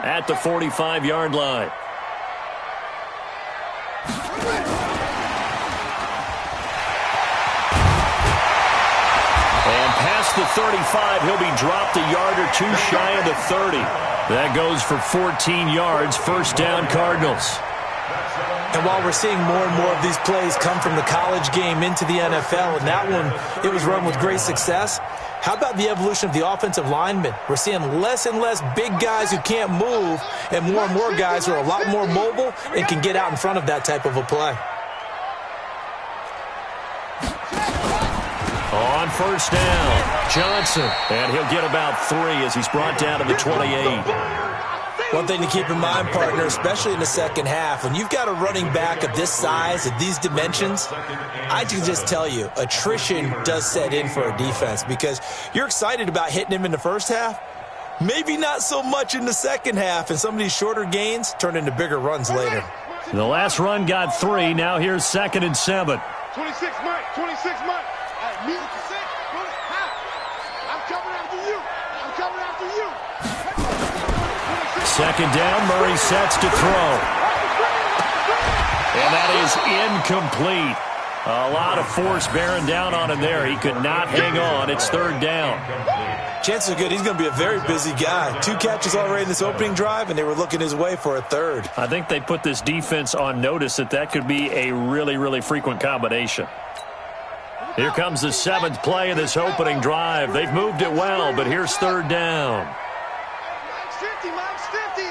at the 45-yard line. And past the 35, he'll be dropped a yard or two shy of the 30. That goes for 14 yards, first down Cardinals. And while we're seeing more and more of these plays come from the college game into the NFL, and that one, it was run with great success, how about the evolution of the offensive linemen? We're seeing less and less big guys who can't move and more guys who are a lot more mobile and can get out in front of that type of a play. On first down, Johnson. And he'll get about 3 as he's brought down to the 28. One thing to keep in mind, partner, especially in the second half, when you've got a running back of this size, of these dimensions, I can just tell you, attrition does set in for a defense because you're excited about hitting him in the first half, maybe not so much in the second half, and some of these shorter gains turn into bigger runs later. The last run got 3. Now here's 2nd and 7. 26 Mike, 26 Mike. Me, I'm coming after you. I'm coming after you. Second down, Murray sets to throw. And that is incomplete. A lot of force bearing down on him there. He could not hang on. It's 3rd down. Chances are good he's going to be a very busy guy. 2 catches already in this opening drive, and they were looking his way for a 3rd. I think they put this defense on notice that could be a really, really frequent combination. Here comes the 7th play of this opening drive. They've moved it well, but here's 3rd down. Mike's 50, Mike's 50.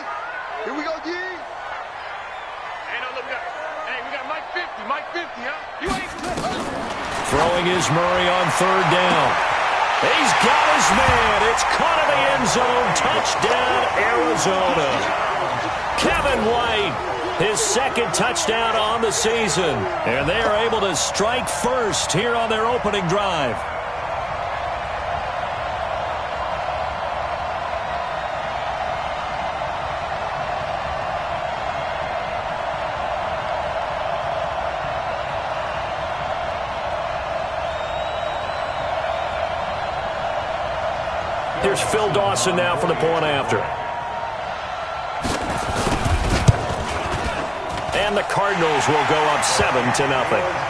Here we go, D. Hey, no, look, we got Mike 50, Mike 50, huh? You ain't... Throwing is Murray on 3rd down. He's got his man. It's caught in the end zone. Touchdown, Arizona. Kevin White, his 2nd touchdown on the season. And they are able to strike first here on their opening drive. Here's Phil Dawson now for the point after. And the Cardinals will go up 7-0.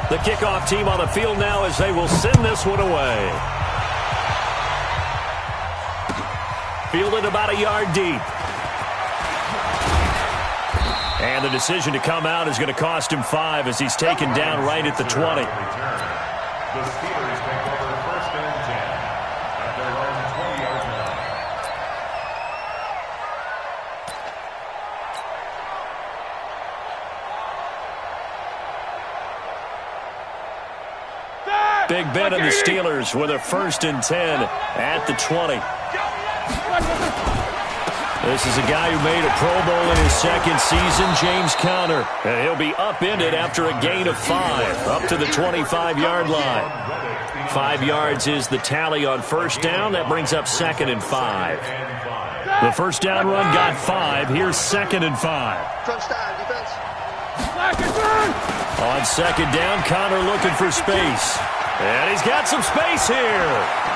The kickoff team on the field now as they will send this one away. Fielded about a yard deep. And the decision to come out is going to cost him 5 as he's taken down right at the 20. The Steelers take over 1st and 10 at their own 20-yard line. Big Ben and the Steelers with a 1st and 10 at the 20. This is a guy who made a Pro Bowl in his 2nd season, James Conner. And he'll be upended after a gain of 5, up to the 25-yard line. 5 yards is the tally on first down. That brings up 2nd and 5. The first down run got 5. Here's 2nd and 5. Touchdown, defense. On 2nd down, Conner looking for space. And he's got some space here.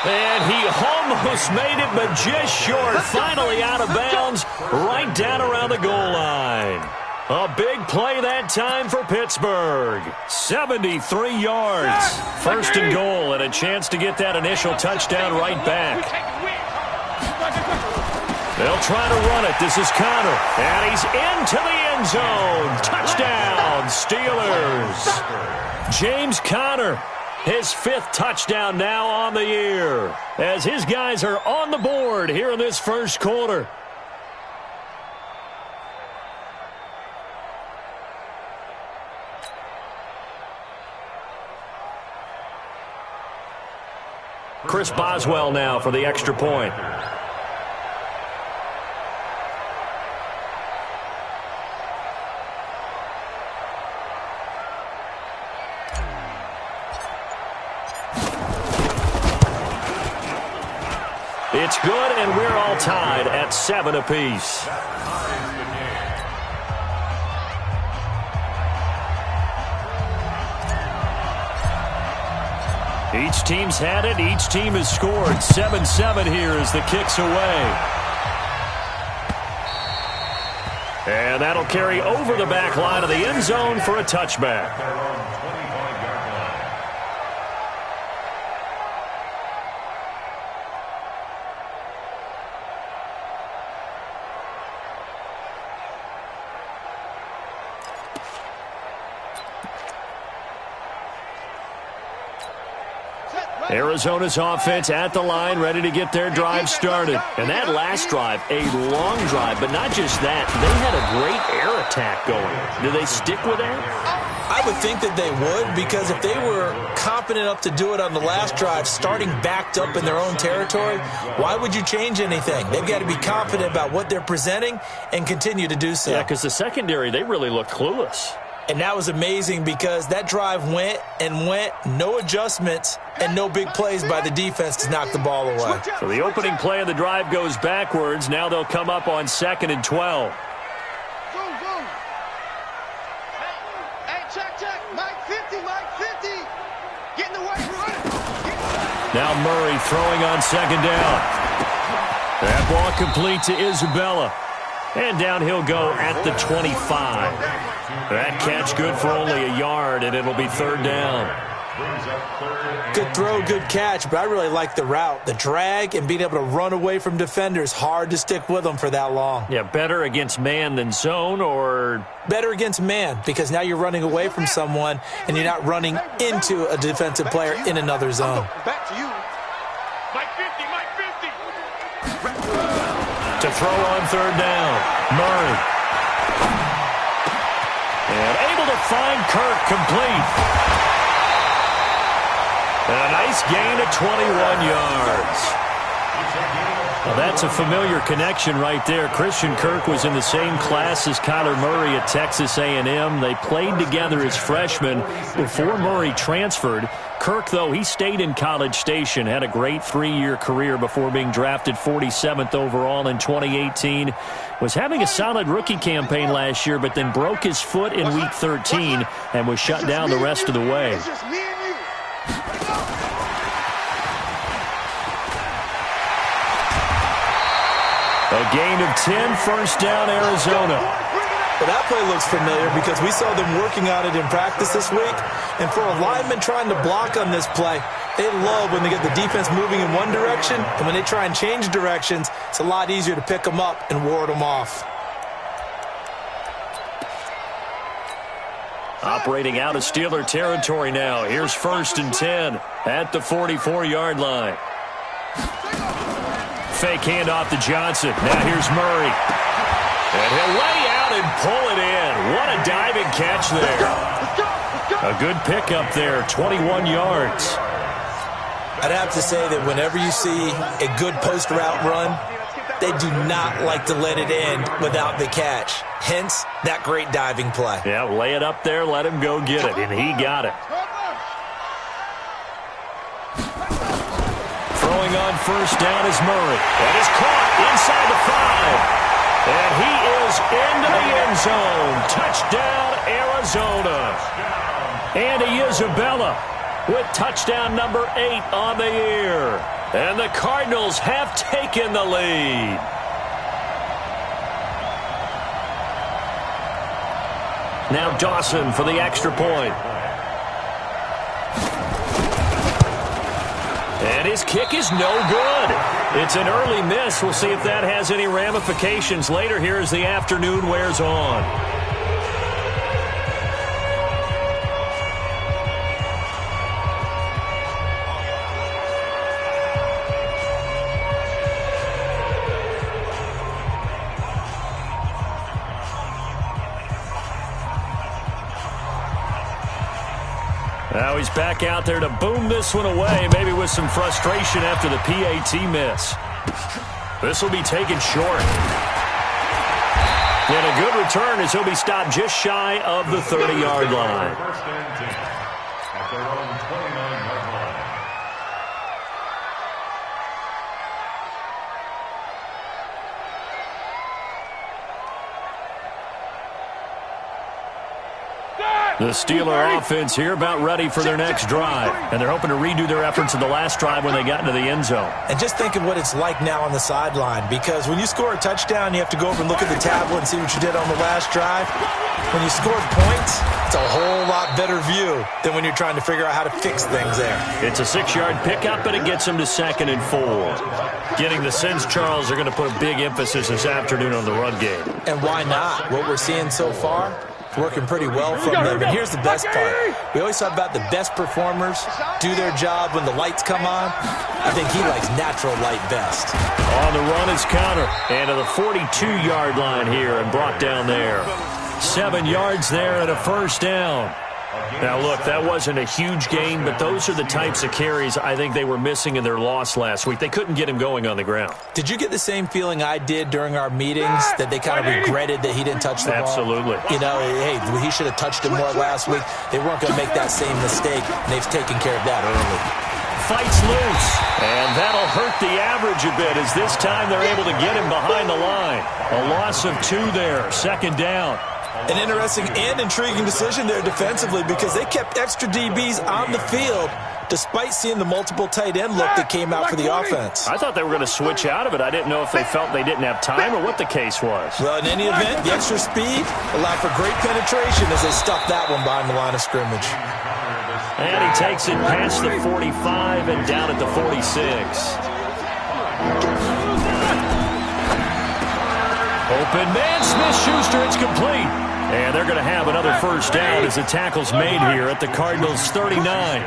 And he almost made it, but just short. Finally out of bounds, right down around the goal line. A big play that time for Pittsburgh. 73 yards. 1st and goal, and a chance to get that initial touchdown right back. They'll try to run it. This is Conner. And he's into the end zone. Touchdown, Steelers. James Conner, his 5th touchdown now on the year, as his guys are on the board here in this first quarter. Chris Boswell now for the extra point. It's good, and we're all tied at 7 apiece. Each team's had it. Each team has scored. 7-7 here as the kick's away. And that'll carry over the back line of the end zone for a touchback. Arizona's offense at the line, ready to get their drive started. And that last drive, a long drive, but not just that. They had a great air attack going. Do they stick with that? I would think that they would, because if they were confident enough to do it on the last drive, starting backed up in their own territory, why would you change anything? They've got to be confident about what they're presenting and continue to do so. Yeah, because the secondary, they really looked clueless. And that was amazing because that drive went and went, no adjustments, and no big plays by the defense to knock the ball away. So the opening play of the drive goes backwards. Now they'll come up on 2nd and 12. Hey, check. Mike 50. Get in the way, run. Now Murray throwing on 2nd down. That ball complete to Isabella. And down he'll go at the 25. That catch good for only a yard, and it'll be 3rd down. Good throw, good catch, but I really like the route. The drag and being able to run away from defenders, hard to stick with them for that long. Yeah, better against man than zone, or? Better against man, because now you're running away from someone, and you're not running into a defensive player in another zone. Back to you. Mike 50. To throw on 3rd down, Murray. And able to find Kirk complete. And a nice gain of 21 yards. Well, that's a familiar connection right there. Christian Kirk was in the same class as Kyler Murray at Texas A&M. They played together as freshmen before Murray transferred. Kirk, though, he stayed in College Station, had a great 3-year career before being drafted 47th overall in 2018. Was having a solid rookie campaign last year, but then broke his foot in Week 13 and was shut down the rest of the way. It's just me and you. A gain of 10, 1st down, Arizona. But that play looks familiar because we saw them working on it in practice this week. And for a lineman trying to block on this play, they love when they get the defense moving in one direction. And when they try and change directions, it's a lot easier to pick them up and ward them off. Operating out of Steeler territory now. Here's 1st and 10 at the 44-yard line. Fake handoff to Johnson. Now here's Murray. And he'll lay out and pull it in. What a diving catch there. A good pickup there, 21 yards. I'd have to say that whenever you see a good post route run, they do not like to let it end without the catch. Hence, that great diving play. Yeah, lay it up there, let him go get it, and he got it. Throwing on 1st down is Murray. That is caught inside the 5. And he is into the end zone. Touchdown, Arizona. Andy Isabella with touchdown number 8 on the year. And the Cardinals have taken the lead. Now Dawson for the extra point. And his kick is no good. It's an early miss. We'll see if that has any ramifications later here as the afternoon wears on. Now he's back out there to boom this one away, maybe with some frustration after the PAT miss. This will be taken short. And a good return as he'll be stopped just shy of the 30-yard line. First and 10 at their own 29-yard line. The Steeler offense here about ready for their next drive. And they're hoping to redo their efforts in the last drive when they got into the end zone. And just think of what it's like now on the sideline, because when you score a touchdown, you have to go over and look at the tablet and see what you did on the last drive. When you scored points, it's a whole lot better view than when you're trying to figure out how to fix things there. It's a 6-yard pickup, and it gets them to 2nd and 4. Getting the sense, Charles, are going to put a big emphasis this afternoon on the run game. And why not? What we're seeing so far, working pretty well from them. And here's the best part. We always talk about the best performers do their job when the lights come on. I think he likes natural light best. On the run is Conner. And to the 42-yard line here and brought down there. 7 yards there and a first down. Now, look, that wasn't a huge gain, but those are the types of carries I think they were missing in their loss last week. They couldn't get him going on the ground. Did you get the same feeling I did during our meetings, that they kind of regretted that he didn't touch the ball? Absolutely. You know, hey, he should have touched it more last week. They weren't going to make that same mistake, and they've taken care of that early. Fights loose, and that'll hurt the average a bit as this time they're able to get him behind the line. A loss of 2 there, 2nd down. An interesting and intriguing decision there defensively, because they kept extra DBs on the field despite seeing the multiple tight end look that came out for the offense. I thought they were going to switch out of it. I didn't know if they felt they didn't have time or what the case was. Well, in any event, the extra speed allowed for great penetration as they stuffed that one behind the line of scrimmage. And he takes it past the 45 and down at the 46. Open man, Smith-Schuster, it's complete. And they're going to have another first down as the tackle's made here at the Cardinals' 39.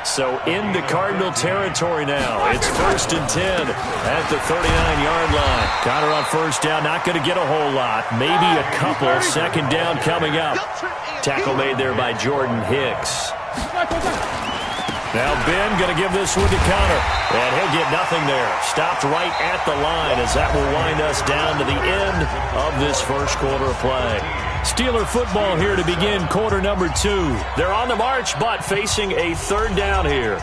So into Cardinal territory now. It's 1st and 10 at the 39-yard line. Conner on first down, not going to get a whole lot. Maybe a couple. 2nd down coming up. Tackle made there by Jordan Hicks. Now Ben going to give this one to Conner. And he'll get nothing there. Stopped right at the line as that will wind us down to the end of this first quarter of play. Steeler football here to begin quarter number 2. They're on the march, but facing a 3rd down here.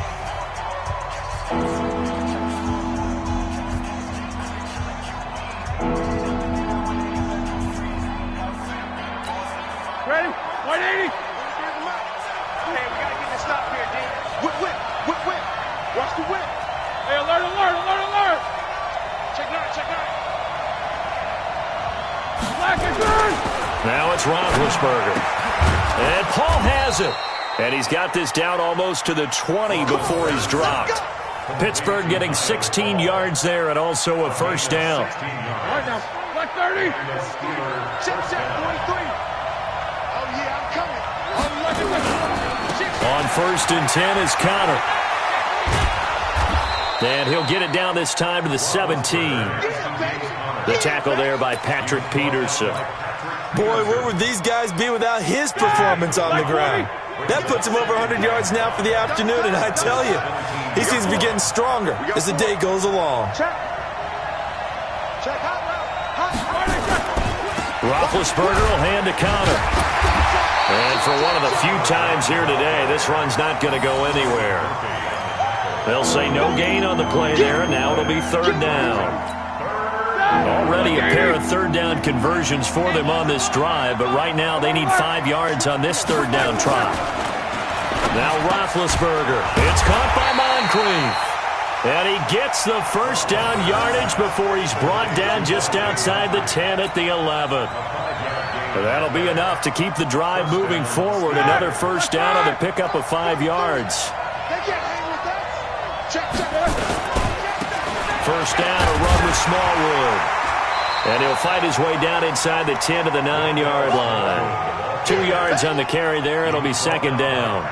Ready? 180. Hey, we got to get this stop here, D. Whip. Watch the whip. Hey, alert. Check 9. Black and green. Now it's Roethlisberger. And Paul has it. And he's got this down almost to the 20 before he's dropped. Pittsburgh getting 16 yards there and also a first down. All right now, black 30. Set, 43. Oh, yeah, I'm coming. On 1st and 10 is Conner. And he'll get it down this time to the 17. The tackle there by Patrick Peterson. Boy, where would these guys be without his performance on the ground? That puts him over 100 yards now for the afternoon, and I tell you, he seems to be getting stronger as the day goes along. Roethlisberger will hand to Conner. And for one of the few times here today, this run's not going to go anywhere. They'll say no gain on the play there, and now it'll be 3rd down. Already a pair of 3rd down conversions for them on this drive, but right now they need 5 yards on this 3rd down try. Now Roethlisberger. It's caught by Moncrief. And he gets the first down yardage before he's brought down just outside the 10 at the 11. That'll be enough to keep the drive moving forward. Another first down on the pickup of 5 yards. First down, a run with Smallwood. And he'll fight his way down inside the 10 to the 9-yard line. 2 yards on the carry there. It'll be 2nd down.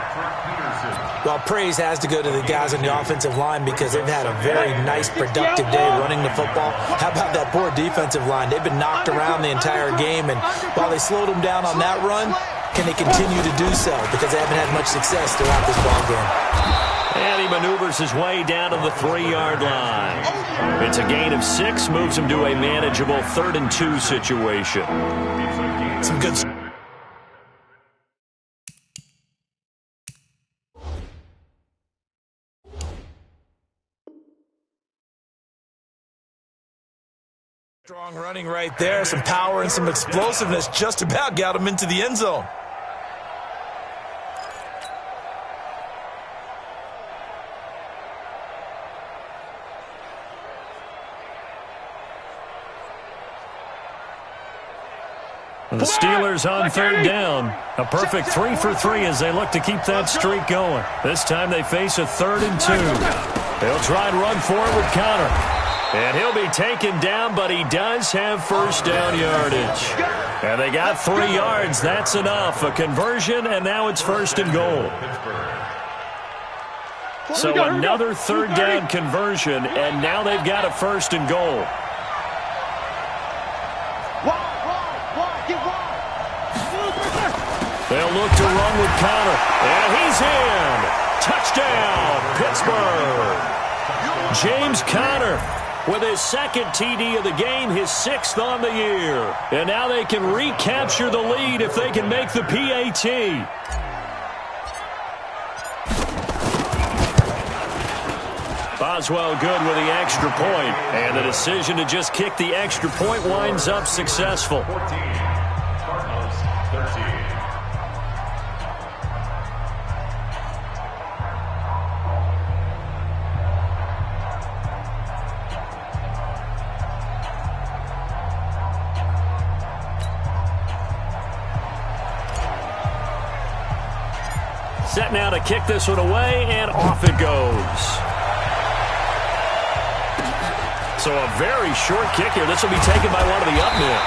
Well, praise has to go to the guys on the offensive line because they've had a very nice, productive day running the football. How about that poor defensive line? They've been knocked around the entire game, and while they slowed them down on that run, can they continue to do so? Because they haven't had much success throughout this ballgame. And he maneuvers his way down to the 3-yard line. It's a gain of 6, moves him to a manageable 3rd and 2 situation. Some good. Strong running right there. Some power and some explosiveness just about got him into the end zone. The Steelers on third down. A perfect 3 for 3 as they look to keep that streak going. This time they face a 3rd and 2. They'll try and run for it with Conner. And he'll be taken down, but he does have first down yardage. And they got 3 yards. That's enough. A conversion, and now it's 1st and goal. So another 3rd down conversion, and now they've got a 1st and goal. They'll look to run with Conner. And he's in. Touchdown, Pittsburgh. James Conner with his 2nd TD of the game, his 6th on the year. And now they can recapture the lead if they can make the PAT. Boswell good with the extra point. And the decision to just kick the extra point winds up successful. 14, Cardinals 13. Set now to kick this one away, and off it goes. So a very short kick here. This will be taken by one of the up men.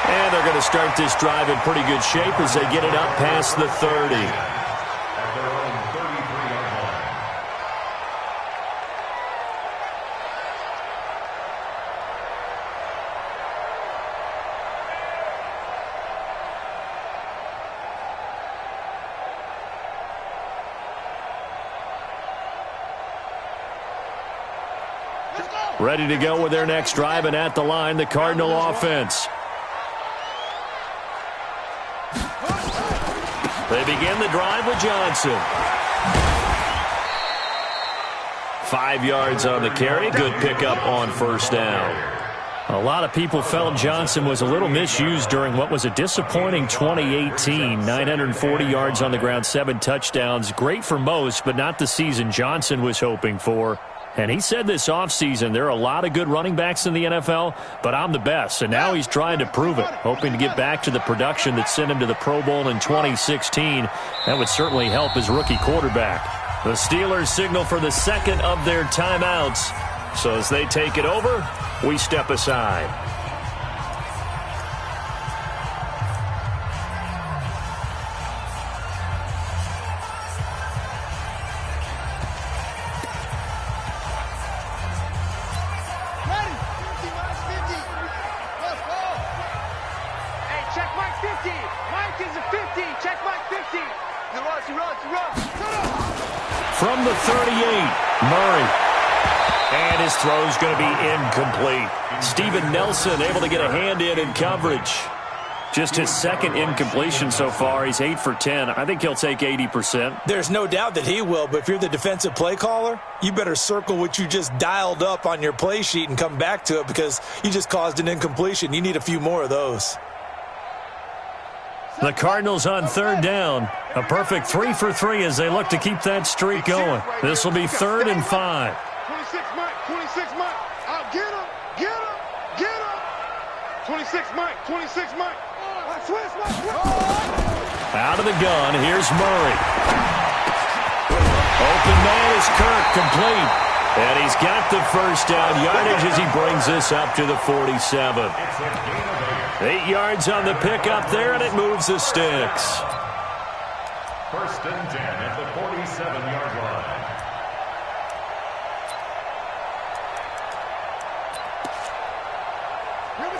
And they're going to start this drive in pretty good shape as they get it up past the 30. At their own 33-yard line. Ready to go with their next drive, and at the line, the Cardinal offense. They begin the drive with Johnson. 5 yards on the carry. Good pickup on 1st down. A lot of people felt Johnson was a little misused during what was a disappointing 2018. 940 yards on the ground, 7 touchdowns. Great for most, but not the season Johnson was hoping for. And he said this offseason, there are a lot of good running backs in the NFL, but I'm the best. And now he's trying to prove it, hoping to get back to the production that sent him to the Pro Bowl in 2016. That would certainly help his rookie quarterback. The Steelers signal for the 2nd of their timeouts. So as they take it over, we step aside. From the 38, Murray. And his throw's going to be incomplete. Steven Nelson able to get a hand in coverage. Just his 2nd incompletion so far. He's 8 for 10. I think he'll take 80%. There's no doubt that he will, but if you're the defensive play caller, you better circle what you just dialed up on your play sheet and come back to it because you just caused an incompletion. You need a few more of those. The Cardinals on 3rd down. A perfect 3 for 3 as they look to keep that streak going. This will be 3rd and 5. 26 Mike, 26 Mike. Out, get him, get him, get him. 26 Mike, 26 Mike. Switch, Mike. Out of the gun, here's Murray. Open man is Kirk, complete. And he's got the 1st down yardage as he brings this up to the 47. 8 yards on the pickup there, and it moves the sticks. 1st and 10 at the 47-yard line.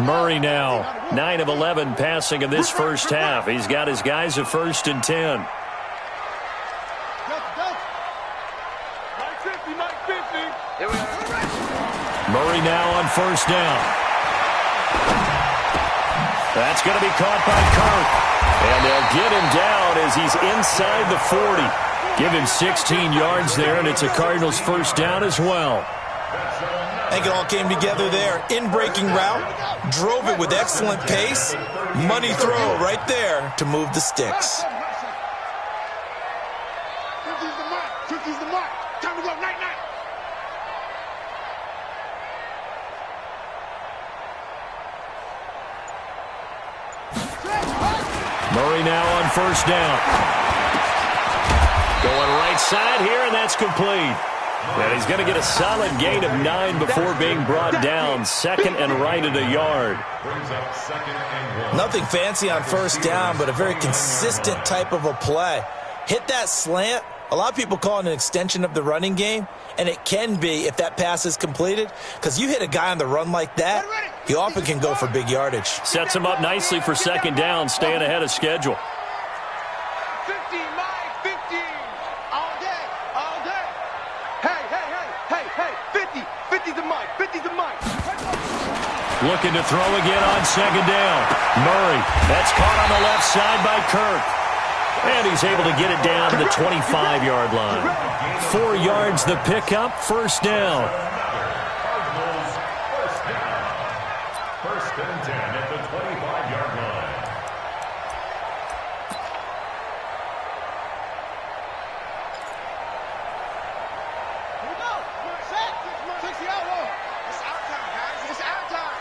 Murray now, 9 of 11 passing in this 1st half. He's got his guys a 1st and 10. Mike 50, Mike 50. Here we are. Murray now on 1st down. That's going to be caught by Kirk. And they'll get him down as he's inside the 40. Give him 16 yards there, and it's a Cardinals 1st down as well. I think it all came together there. In-breaking route, drove it with excellent pace. Money throw right there to move the sticks. 50's the mark. 50's the mark. Time to go. Night, night. Murray now on first down. Going right side here, and that's complete. And he's going to get a solid gain of 9 before being brought down. Second and right at a yard. Nothing fancy on first down, but a very consistent type of a play. Hit that slant. A lot of people call it an extension of the running game, and it can be if that pass is completed, because you hit a guy on the run like that, he often can go for big yardage. Sets him up nicely for second down, staying ahead of schedule. 50, Mike, 50. All day, all day. Hey, 50. 50 to Mike, 50 to Mike. Looking to throw again on second down. Murray, that's caught on the left side by Kirk. And he's able to get it down to the 25-yard line. 4 yards the pickup, first down. First and 10 at the 25-yard line. Here we go. 60 out long. It's our time, guys. It's our time.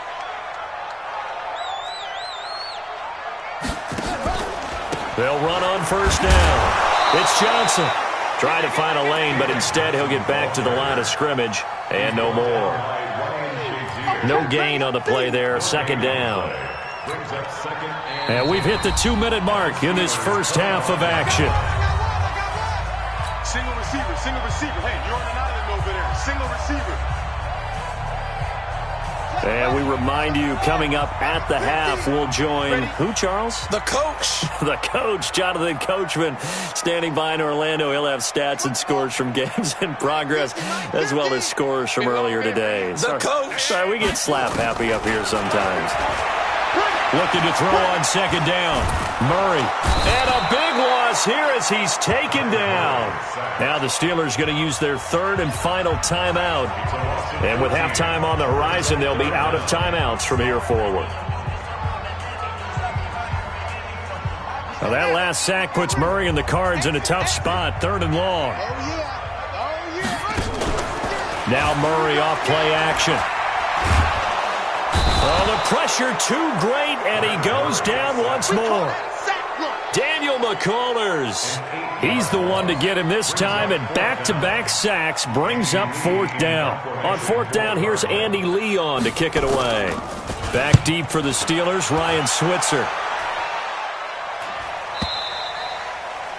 They'll run on first down. It's Johnson. Trying to find a lane, but instead he'll get back to the line of scrimmage and no more. No gain on the play there, second down. And we've hit the 2-minute mark in this first half of action. Single receiver. Hey, you're on an island over there. Single receiver. And we remind you, coming up at the half, we'll join who, Charles? The coach. The coach, Jonathan Coachman, standing by in Orlando. He'll have stats and scores from games in progress, as well as scores from earlier today. The coach. Sorry, we get slap happy up here sometimes. Looking to throw on second down. Murray. And a big loss here as he's taken down. Now the Steelers going to use their third and final timeout. And with halftime on the horizon, they'll be out of timeouts from here forward. Now that last sack puts Murray and the Cards in a tough spot, third and long. Now Murray off play action. Oh, the pressure too great, and he goes down once more. Daniel McCullers. He's the one to get him this time, and back-to-back sacks brings up fourth down. On fourth down, here's Andy Leon to kick it away. Back deep for the Steelers, Ryan Switzer.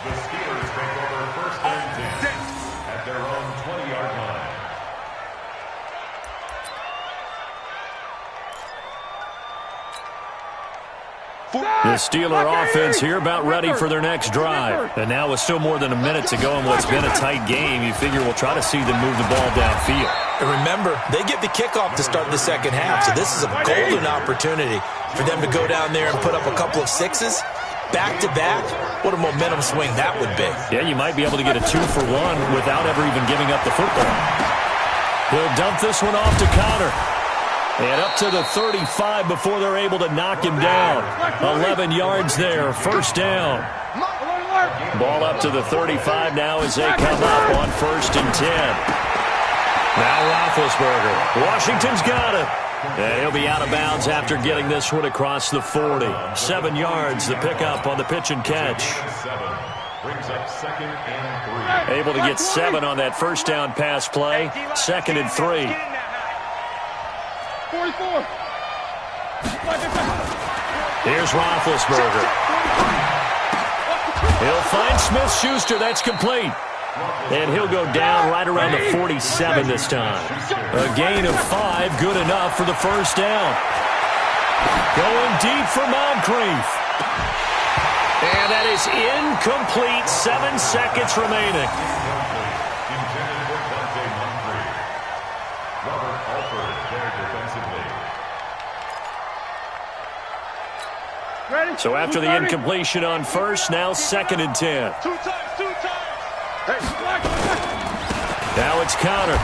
The Steelers take over first and 10 at their own 20-yard line. The Steeler offense here about ready for their next drive. And now with still more than a minute to go in what's been a tight game, you figure we'll try to see them move the ball downfield. And remember, they get the kickoff to start the second half, so this is a golden opportunity for them to go down there and put up a couple of sixes. Back-to-back, what a momentum swing that would be. Yeah, you might be able to get a 2-for-1 without ever even giving up the football. He'll dump this one off to Connor. And up to the 35 before they're able to knock him down. 11 yards there, first down. Ball up to the 35 now as they come up on first and 10. Now Roethlisberger. Washington's got it. And he'll be out of bounds after getting this one across the 40. 7 yards, the pickup on the pitch and catch. Brings up second and 3. Able to get 7 on that first down pass play. Second and 3. 44. Here's Roethlisberger. He'll find Smith-Schuster. That's complete. And he'll go down right around the 47 this time. A gain of 5, good enough for the first down. Going deep for Moncrief. And that is incomplete. 7 seconds remaining. So after the incompletion on first, now second and 10. 2 times. Hey, now it's Connor.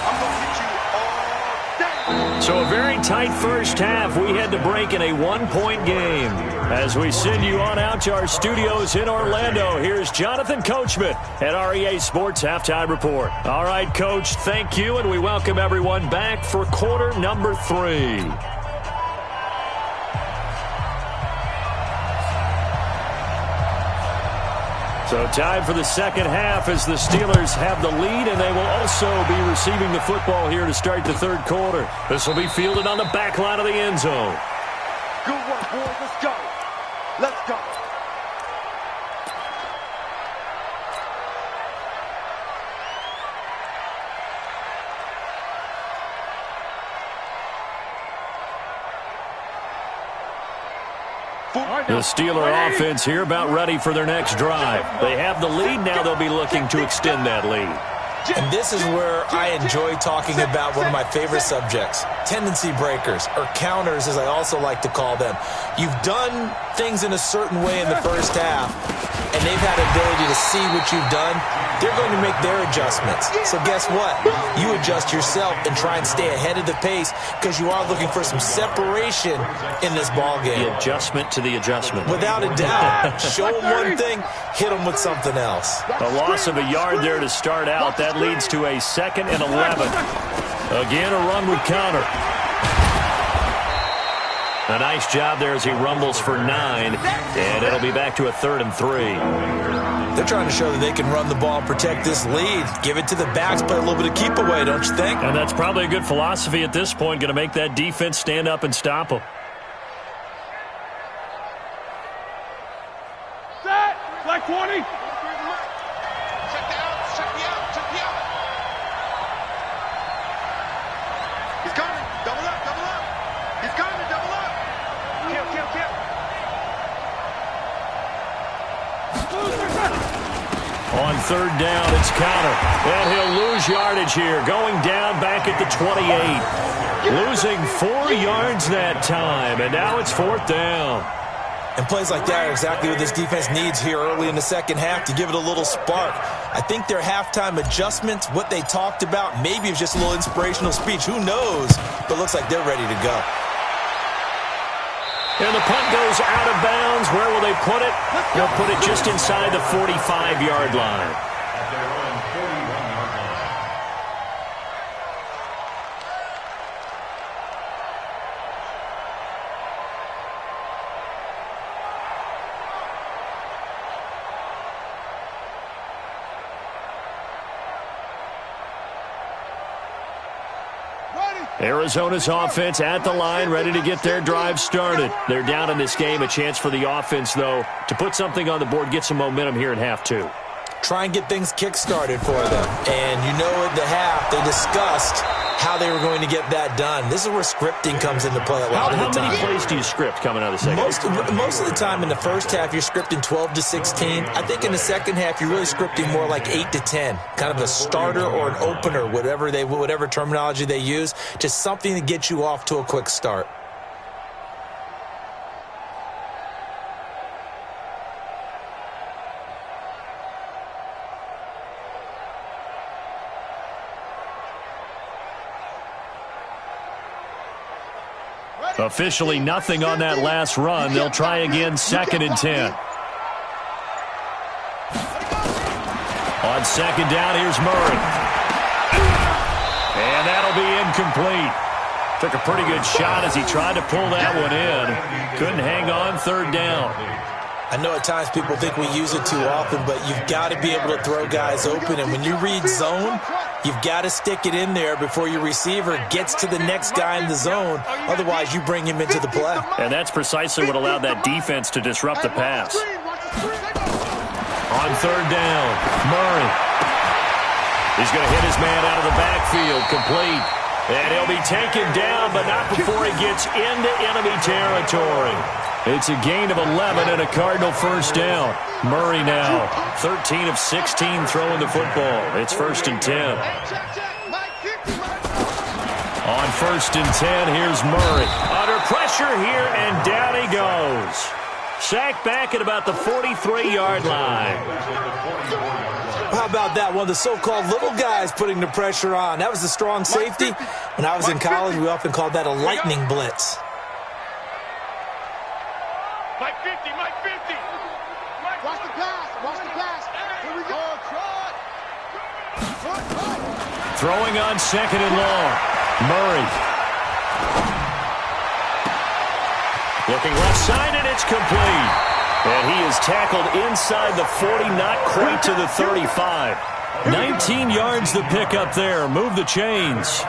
I'm going to hit you all day. So a very tight first half. We had to break in a 1-point game. As we send you on out to our studios in Orlando, here's Jonathan Coachman at REA Sports Halftime Report. All right, Coach, thank you, and we welcome everyone back for quarter number 3. So time for the second half as the Steelers have the lead, and they will also be receiving the football here to start the third quarter. This will be fielded on the back line of the end zone. Good work, boys. Let's go. Let's go. The Steeler offense here about ready for their next drive. They have the lead. Now they'll be looking to extend that lead. And this is where I enjoy talking about one of my favorite subjects, tendency breakers, or counters as I also like to call them. You've done things in a certain way in the first half, and they've had the ability to see what you've done. They're going to make their adjustments. So guess what? You adjust yourself and try and stay ahead of the pace because you are looking for some separation in this ballgame. The adjustment to the adjustment. Without a doubt. Show them one thing, hit them with something else. A loss of a yard there to start out. That leads to a 2nd and 11. Again, a run with counter. A nice job there as he rumbles for 9, and it'll be back to a 3rd and 3. They're trying to show that they can run the ball and protect this lead. Give it to the backs, play a little bit of keep away, don't you think? And that's probably a good philosophy at this point, going to make that defense stand up and stop them. Set. Like 20. He's coming. Double up, double up. He's coming, double up. Kill, kill, kill. On 3rd down, it's counter. And he'll lose yardage here, going down back at the 28. Losing 4 yards that time, and now it's 4th down. And plays like that are exactly what this defense needs here early in the second half to give it a little spark. I think their halftime adjustments, what they talked about, maybe it was just a little inspirational speech. Who knows? But it looks like they're ready to go. And the punt goes out of bounds. Where will they put it? They'll put it just inside the 45-yard line. Arizona's offense at the line, ready to get their drive started. They're down in this game. A chance for the offense, though, to put something on the board, get some momentum here in half 2. Try and get things kick-started for them. And you know at the half, they discussed how they were going to get that done. This is where scripting comes into play a lot of the time. How many plays do you script coming out of the second half? Most of the time in the first half, you're scripting 12 to 16. I think in the second half, you're really scripting more like 8 to 10. Kind of a starter or an opener, whatever terminology they use. Just something to get you off to a quick start. Officially nothing on that last run. They'll try again, 2nd and 10. On 2nd down, here's Murray. And that'll be incomplete. Took a pretty good shot as he tried to pull that one in. Couldn't hang on, 3rd down. I know at times people think we use it too often, but you've got to be able to throw guys open. And when you read zone, you've got to stick it in there before your receiver gets to the next guy in the zone. Otherwise, you bring him into the play. And that's precisely what allowed that defense to disrupt the pass. On 3rd down, Murray. He's going to hit his man out of the backfield, complete. And he'll be taken down, but not before he gets into enemy territory. It's a gain of 11 and a Cardinal first down. Murray now, 13 of 16 throwing the football. It's 1st and 10. On 1st and 10, here's Murray. Under pressure here, and down he goes. Sacked back at about the 43-yard line. How about that? One of the so-called little guys putting the pressure on. That was the strong safety. When I was in college, we often called that a lightning blitz. Mike 50, Mike 50. Watch the pass, watch the pass. Here we go. Throwing on 2nd and long. Murray. Looking left side, and it's complete. And he is tackled inside the 40, not quite to the 35. 19 yards the pick up there. Move the chains.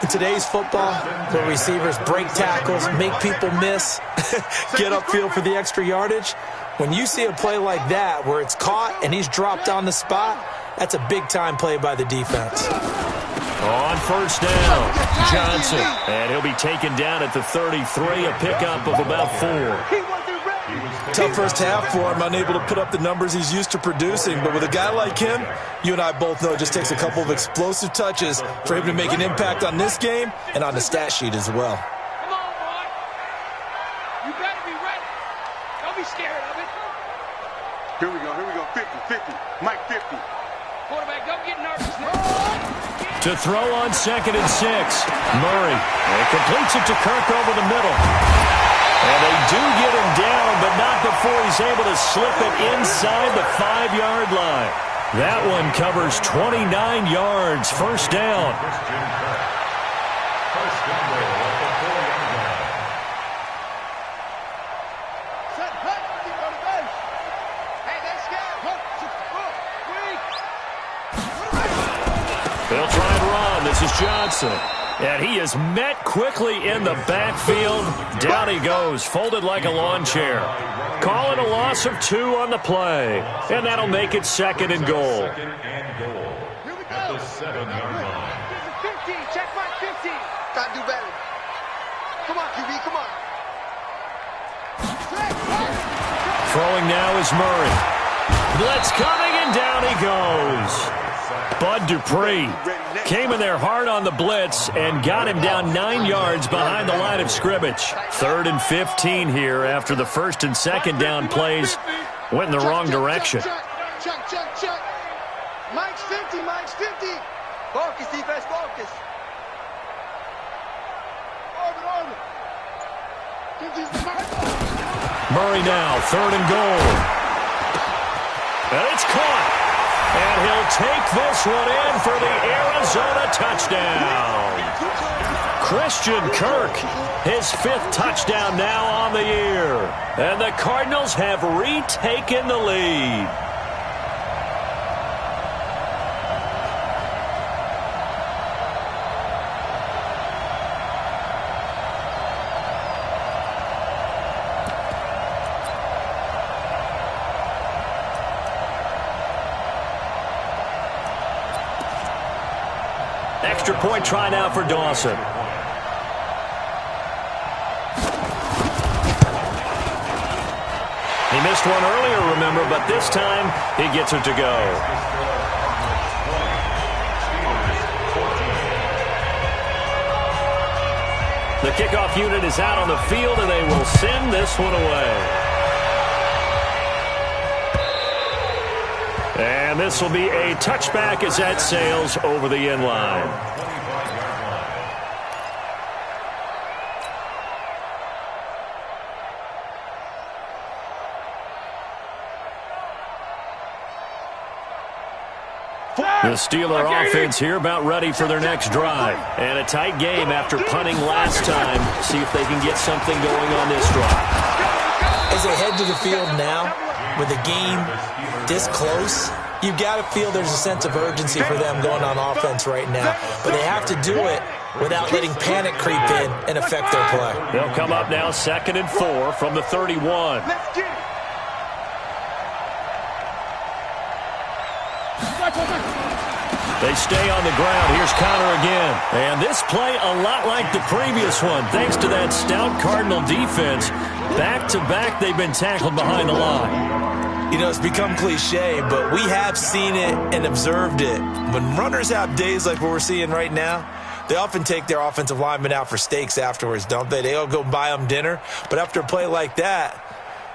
In today's football, where receivers break tackles, make people miss, get upfield for the extra yardage, when you see a play like that where it's caught and he's dropped on the spot, that's a big-time play by the defense. On first down, Johnson. And he'll be taken down at the 33, a pickup of about 4. Tough first half for him, unable to put up the numbers he's used to producing. But with a guy like him, you and I both know it just takes a couple of explosive touches for him to make an impact on this game and on the stat sheet as well. Come on, boy. You better be ready. Don't be scared of it. Here we go. 50. Mike 50. Quarterback, don't get nervous now. To throw on 2nd and 6. Murray. And completes it to Kirk over the middle. And they do get him down, but not before he's able to slip it inside the 5-yard line. That one covers 29 yards. First down. They'll try and run. This is Johnson. And he is met quickly in the backfield. Down he goes, folded like a lawn chair. Calling a loss of 2 on the play. And that'll make it 2nd and goal. Here we go. At the 7-yard line. 50. Check mark 50. Gotta do better. Come on, QB, come on. Throwing now is Murray. Blitz coming, and down he goes. Bud Dupree came in there hard on the blitz and got him down 9 yards behind the line of scrimmage. 3rd and 15 here after the 1st and 2nd down plays went in the wrong direction. Check. Mike's 50. Focus, defense, focus. Orbit. Murray now, 3rd and goal. And it's caught. And he'll take this one in for the Arizona touchdown. Christian Kirk, his 5th touchdown now on the year. And the Cardinals have retaken the lead. Extra point try now for Dawson. He missed one earlier, remember, but this time he gets it to go. The kickoff unit is out on the field, and they will send this one away. And this will be a touchback as that sails over the end line. The Steeler offense here about ready for their next drive. And a tight game after punting last time. See if they can get something going on this drive. As they head to the field now, with the game this close, you've got to feel there's a sense of urgency for them going on offense right now. But they have to do it without letting panic creep in and affect their play. They'll come up now 2nd and 4 from the 31. Let's get it. They stay on the ground. Here's Connor again. And this play a lot like the previous one. Thanks to that stout Cardinal defense. Back-to-back, they've been tackled behind the line. You know, it's become cliche, but we have seen it and observed it. When runners have days like what we're seeing right now, they often take their offensive linemen out for steaks afterwards, don't they? They all go buy them dinner. But after a play like that,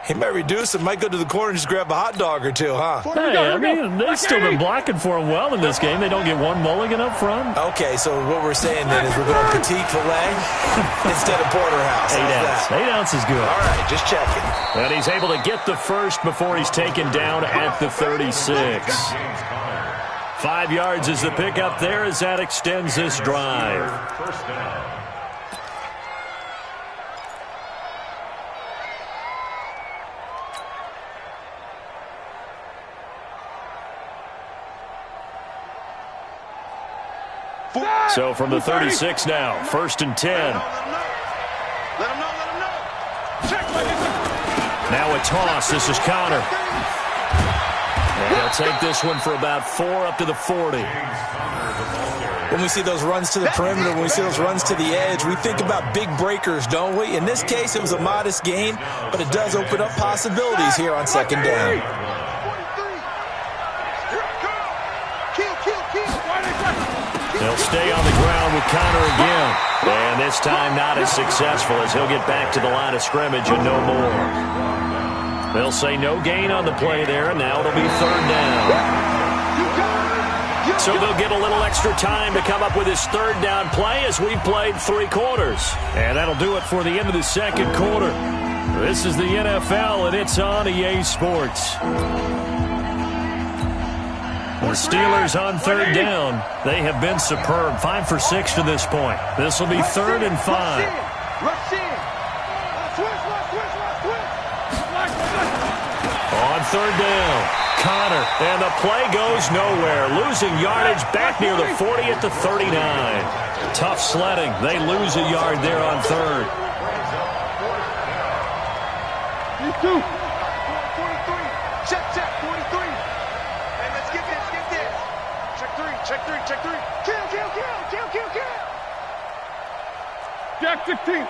he might reduce it, might go to the corner and just grab a hot dog or two, huh? Hey, I mean, they've still been blocking for him well in this game. They don't get one mulligan up front. Okay, so what we're saying then is we're going petite filet instead of porterhouse. 8 ounce. 8 ounce is good. All right, just checking. And he's able to get the first before he's taken down at the 36. 5 yards is the pickup there as that extends this drive. First down. So from the 36 now, 1st and 10. Let him know. Now a toss. This is Connor. And he'll take this one for about 4 up to the 40. When we see those runs to the perimeter, when we see those runs to the edge, we think about big breakers, don't we? In this case, it was a modest gain, but it does open up possibilities here on 2nd down. He'll stay on the ground with Connor again. And this time not as successful as he'll get back to the line of scrimmage and no more. They'll say no gain on the play there, and now it'll be 3rd down. So they'll get a little extra time to come up with his 3rd down play as we've played 3 quarters. And that'll do it for the end of the 2nd quarter. This is the NFL, and it's on EA Sports. The Steelers on 3rd down. They have been superb. 5 for 6 to this point. This will be 3rd and 5. On 3rd down, Connor, and the play goes nowhere. Losing yardage back near the 40 at the 39. Tough sledding. They lose a yard there on 3rd. 43. Check, 43. Hey, let's get this. Check 3. Kill. Jack 16.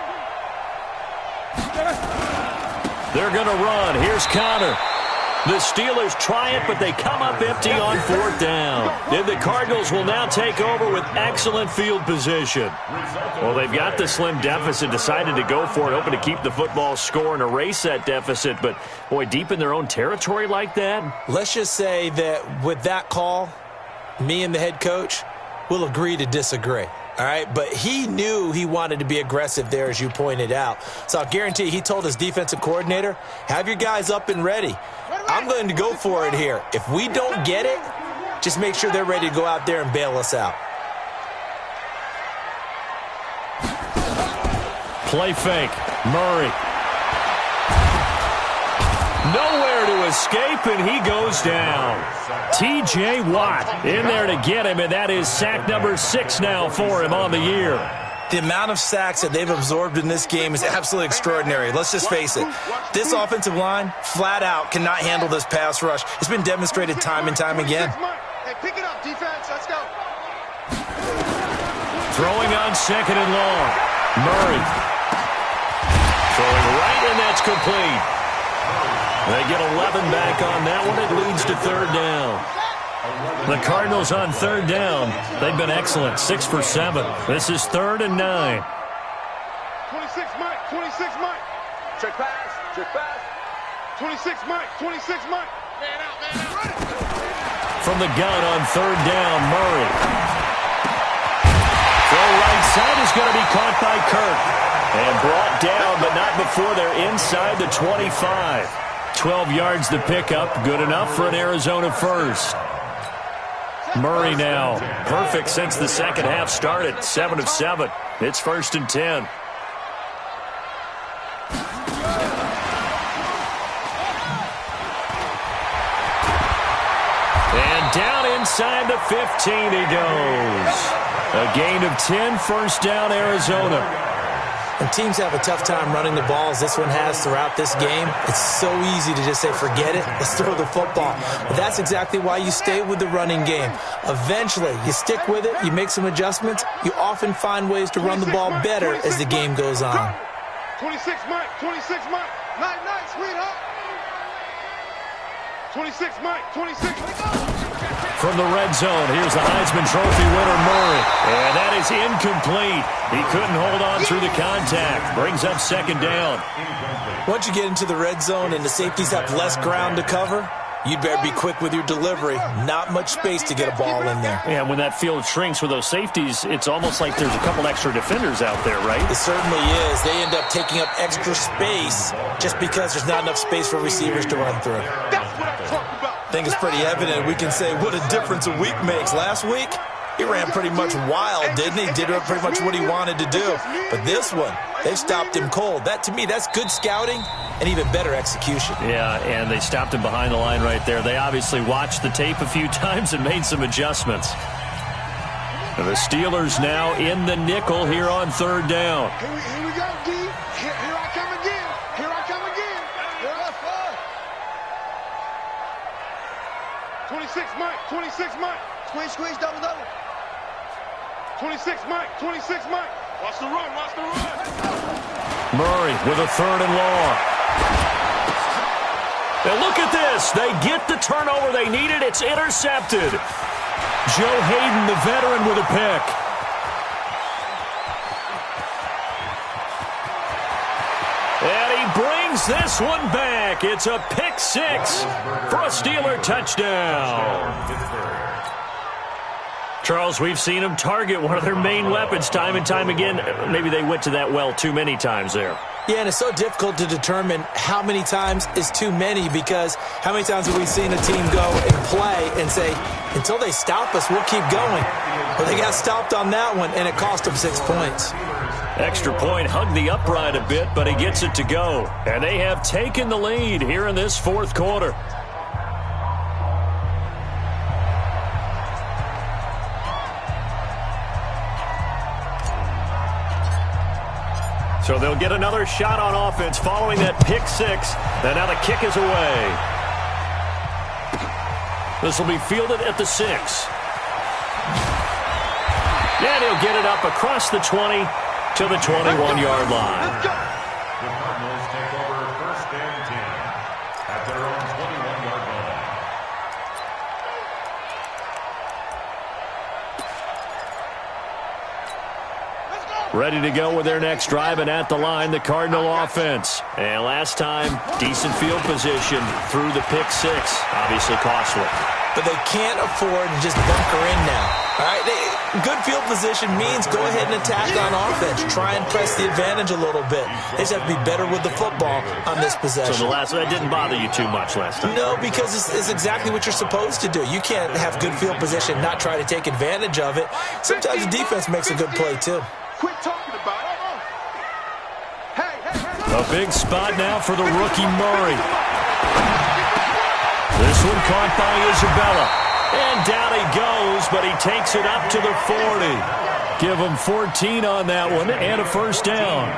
They're going to run. Here's Connor. The Steelers try it, but they come up empty on 4th down. And the Cardinals will now take over with excellent field position. Well, they've got the slim deficit, decided to go for it, hoping to keep the football score and erase that deficit. But, boy, deep in their own territory like that? Let's just say that with that call, me and the head coach will agree to disagree. All right, but he knew he wanted to be aggressive there, as you pointed out. So I'll guarantee he told his defensive coordinator, have your guys up and ready. I'm going to go for it here. If we don't get it, just make sure they're ready to go out there and bail us out. Play fake. Murray. Nowhere to escape, and he goes down. T.J. Watt in there to get him, and that is sack number 6 now for him on the year. The amount of sacks that they've absorbed in this game is absolutely extraordinary. Let's just face it. This offensive line, flat out, cannot handle this pass rush. It's been demonstrated time and time again. Hey, pick it up, defense. Let's go. Throwing on 2nd and long. Murray. Throwing right, and that's complete. They get 11 back on that one. It leads to 3rd down. The Cardinals on 3rd down. They've been excellent. 6 for 7. This is 3rd and 9. 26 Mike. Check pass. 26 Mike. Man out. Run it. From the gun on 3rd down, Murray. Throw right side is going to be caught by Kirk. And brought down, but not before they're inside the 25. 12 yards to pick up. Good enough for an Arizona first. Murray now. Perfect since the second half started. 7 of 7. It's 1st and 10. And down inside the 15 he goes. A gain of 10, 1st down Arizona. And teams have a tough time running the ball as this one has throughout this game. It's so easy to just say, forget it, let's throw the football. But that's exactly why you stay with the running game. Eventually, you stick with it, you make some adjustments, you often find ways to run the ball better as the game goes on. 26 Mike. Night, sweetheart. 26 Mike. From the red zone, here's the Heisman Trophy winner, Murray. And that is incomplete. He couldn't hold on through the contact. Brings up 2nd down. Once you get into the red zone and the safeties have less ground to cover, you'd better be quick with your delivery. Not much space to get a ball in there. Yeah, when that field shrinks with those safeties, it's almost like there's a couple extra defenders out there, right? It certainly is. They end up taking up extra space just because there's not enough space for receivers to run through. That's what I'm talking about. I think it's pretty evident. We can say what a difference a week makes. Last week, he ran pretty much wild, didn't he? Did pretty much what he wanted to do. But this one, they stopped him cold. That, to me, that's good scouting and even better execution. Yeah, and they stopped him behind the line right there. They obviously watched the tape a few times and made some adjustments. And the Steelers now in the nickel here on third down. Here we go, D. Here I come again. Here I come again. Here I come. 26 Mike. 26 Mike. Squeeze, double. 26 Mike. 26 Mike. Watch the run. Murray with a third and long. Now look at this. They get the turnover they needed. It's intercepted. Joe Hayden, the veteran, with a pick. And he brings this one back. It's a pick six for a Steeler touchdown. Charles, we've seen them target one of their main weapons time and time again. Maybe they went to that well too many times there. Yeah, and it's so difficult to determine how many times is too many, because how many times have we seen a team go and play and say, until they stop us, we'll keep going. But they got stopped on that one, and it cost them 6 points. Extra point hugged the upright a bit, but he gets it to go. And they have taken the lead here in this fourth quarter. So they'll get another shot on offense following that pick six. And now the kick is away. This will be fielded at the 6. And he'll get it up across the 20 to the 21-yard line. The Cardinals take over first and 10 at their own 21-yard line. Ready to go with their next drive, and at the line, the Cardinal offense. And last time, decent field position through the pick six. Obviously costly. But they can't afford to just bunker in now. All right, good field position means go ahead and attack on offense. Try and press the advantage a little bit. They just have to be better with the football on this possession. So that didn't bother you too much last time? No, because it's exactly what you're supposed to do. You can't have good field position, not try to take advantage of it. Sometimes the defense makes a good play, too. Quit talking about it. Hey. A big spot now for the rookie Murray. This one caught by Isabella. And down he goes, but he takes it up to the 40. Give him 14 on that one and a first down.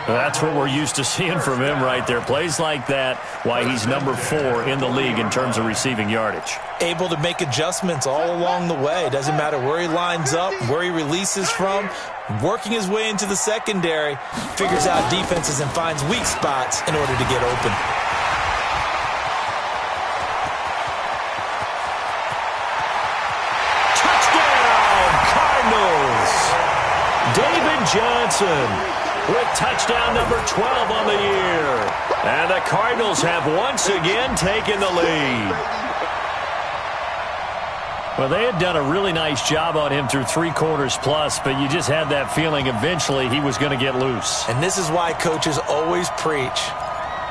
That's what we're used to seeing from him right there. Plays like that, why he's number 4 in the league in terms of receiving yardage. Able to make adjustments all along the way. Doesn't matter where he lines up, where he releases from. Working his way into the secondary, figures out defenses and finds weak spots in order to get open. Touchdown, Cardinals! David Johnson with touchdown number 12 on the year. And the Cardinals have once again taken the lead. Well, they had done a really nice job on him through 3 quarters plus, but you just had that feeling eventually he was going to get loose. And this is why coaches always preach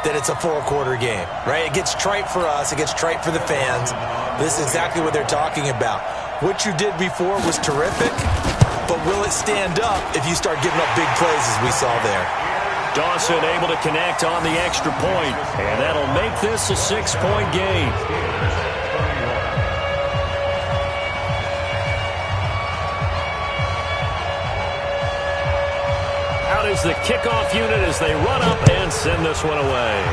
that it's a 4-quarter game, right? It gets trite for us. It gets trite for the fans. This is exactly what they're talking about. What you did before was terrific, but will it stand up if you start giving up big plays as we saw there? Dawson able to connect on the extra point, and that'll make this a 6-point game. Out is the kickoff unit as they run up and send this one away.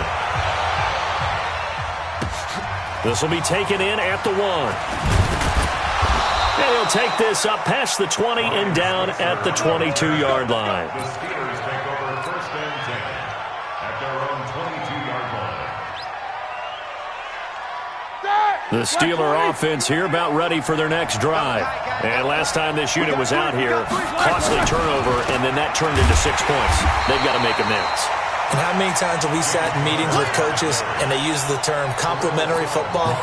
This will be taken in at the 1. And he'll take this up past the 20 and down at the 22-yard line. The Steelers take over first and 10 at their own 22-yard line. The Steeler offense here about ready for their next drive. And last time this unit was out here, costly turnover, and then that turned into 6 points. They've got to make amends. And how many times have we sat in meetings with coaches and they use the term complementary football?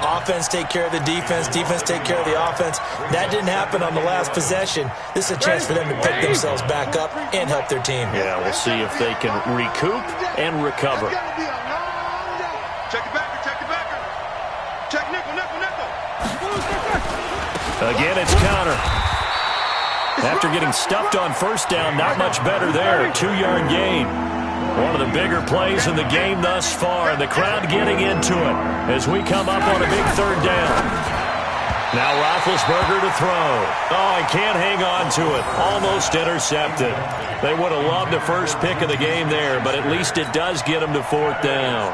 Offense take care of the defense, defense take care of the offense. That didn't happen on the last possession. This is a chance for them to pick themselves back up and help their team. Yeah, we'll see if they can recoup and recover. Check it back. Check nickel. Again, it's counter. After getting stuffed on first down, not much better there. 2-yard gain. One of the bigger plays in the game thus far, and the crowd getting into it as we come up on a big third down. Now Roethlisberger to throw. Oh, he can't hang on to it. Almost intercepted. They would have loved the first pick of the game there, but at least it does get them to 4th down.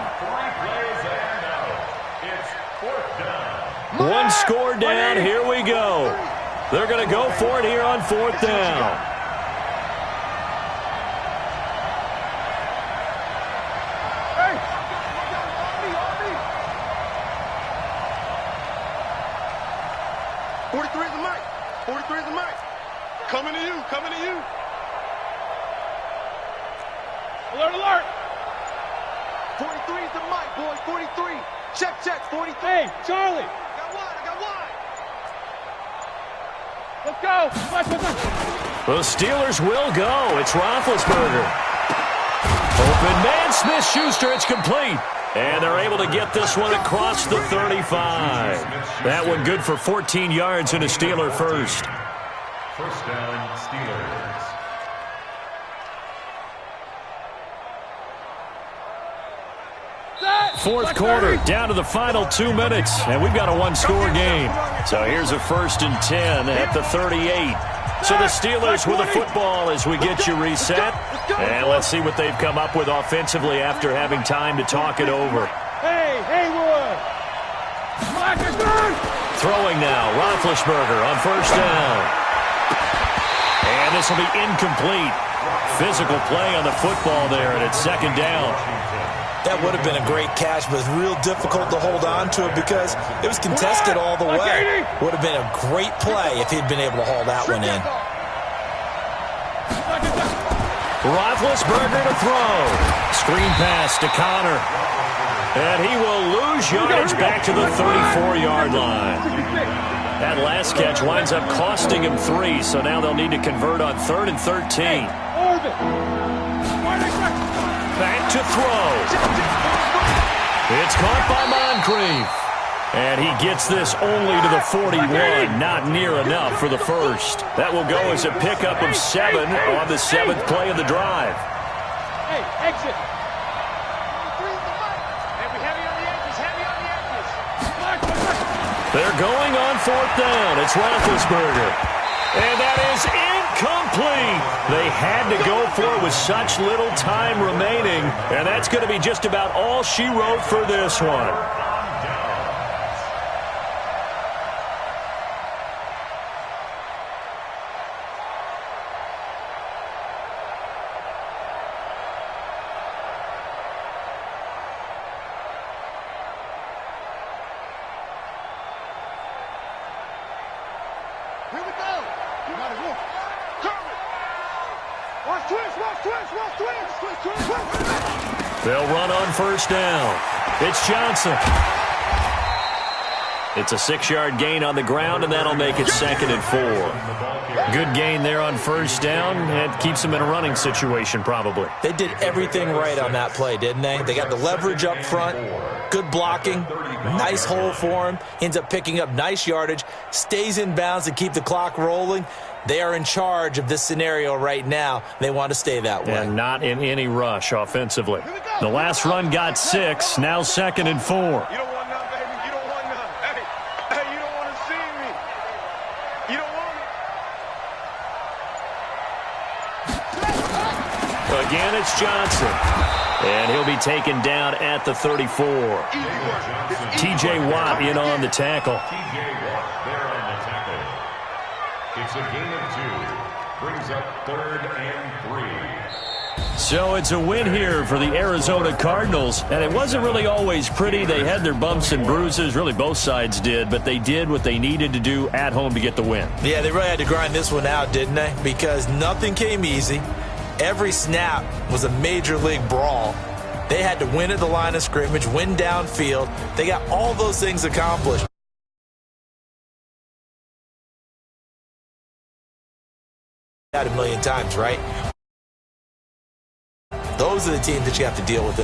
One score down. Here we go. They're going to go for it here on 4th down. Hey! 43 is the mic. 43 is the mic. Coming to you. Coming to you. Alert, alert. 43 is the mic, boys. 43. Check, check. 43. Hey, Charlie. I got one. Let's go. The Steelers will go. It's Roethlisberger. Open man, Smith-Schuster. It's complete. And they're able to get this one across the 35. That one good for 14 yards and a Steeler first. First down, Steelers. Fourth quarter, down to the final 2 minutes, and we've got a one-score game. So here's a 1st and 10 at the 38. So the Steelers with the football as we get you reset. And let's see what they've come up with offensively after having time to talk it over. Hey, Haywood. Throwing now, Roethlisberger on 1st down. And this will be incomplete. Physical play on the football there, and it's 2nd down. That would have been a great catch, but it's real difficult to hold on to it because it was contested all the way. Would have been a great play if he'd been able to haul that one in. Roethlisberger to throw. Screen pass to Connor. And he will lose yardage back to the 34-yard line. That last catch winds up costing him 3, so now they'll need to convert on 3rd and 13. Back to throw. It's caught by Moncrief. And he gets this only to the 41. Not near enough for the first. That will go as a pickup of 7 on the 7th play of the drive. Hey, exit. Heavy on the edges. They're going on 4th down. It's Roethlisberger. And that is incomplete. They had to go for it with such little time remaining. And that's going to be just about all she wrote for this one. Here we go. You got it. Cover it. Watch twins. They'll run on 1st down. It's Johnson. It's a 6-yard gain on the ground, and that'll make it 2nd and 4. Good gain there on 1st down. It keeps them in a running situation, probably. They did everything right on that play, didn't they? They got the leverage up front, good blocking, nice hole for him, ends up picking up nice yardage, stays in bounds to keep the clock rolling. They are in charge of this scenario right now. They want to stay that way. And not in any rush offensively. The last run got 6, now 2nd and 4. You don't want none, baby. You don't want none. Hey, you don't want to see me. You don't want it. Again, it's Johnson. And he'll be taken down at the 34. T.J. Watt in on the tackle. T.J. Watt there on the tackle. It's a gain of 2. Brings up 3rd and 3. So it's a win here for the Arizona Cardinals. And it wasn't really always pretty. They had their bumps and bruises. Really, both sides did. But they did what they needed to do at home to get the win. Yeah, they really had to grind this one out, didn't they? Because nothing came easy. Every snap was a major league brawl. They had to win at the line of scrimmage, win downfield. They got all those things accomplished. A million times, right? Those are the teams that you have to deal with.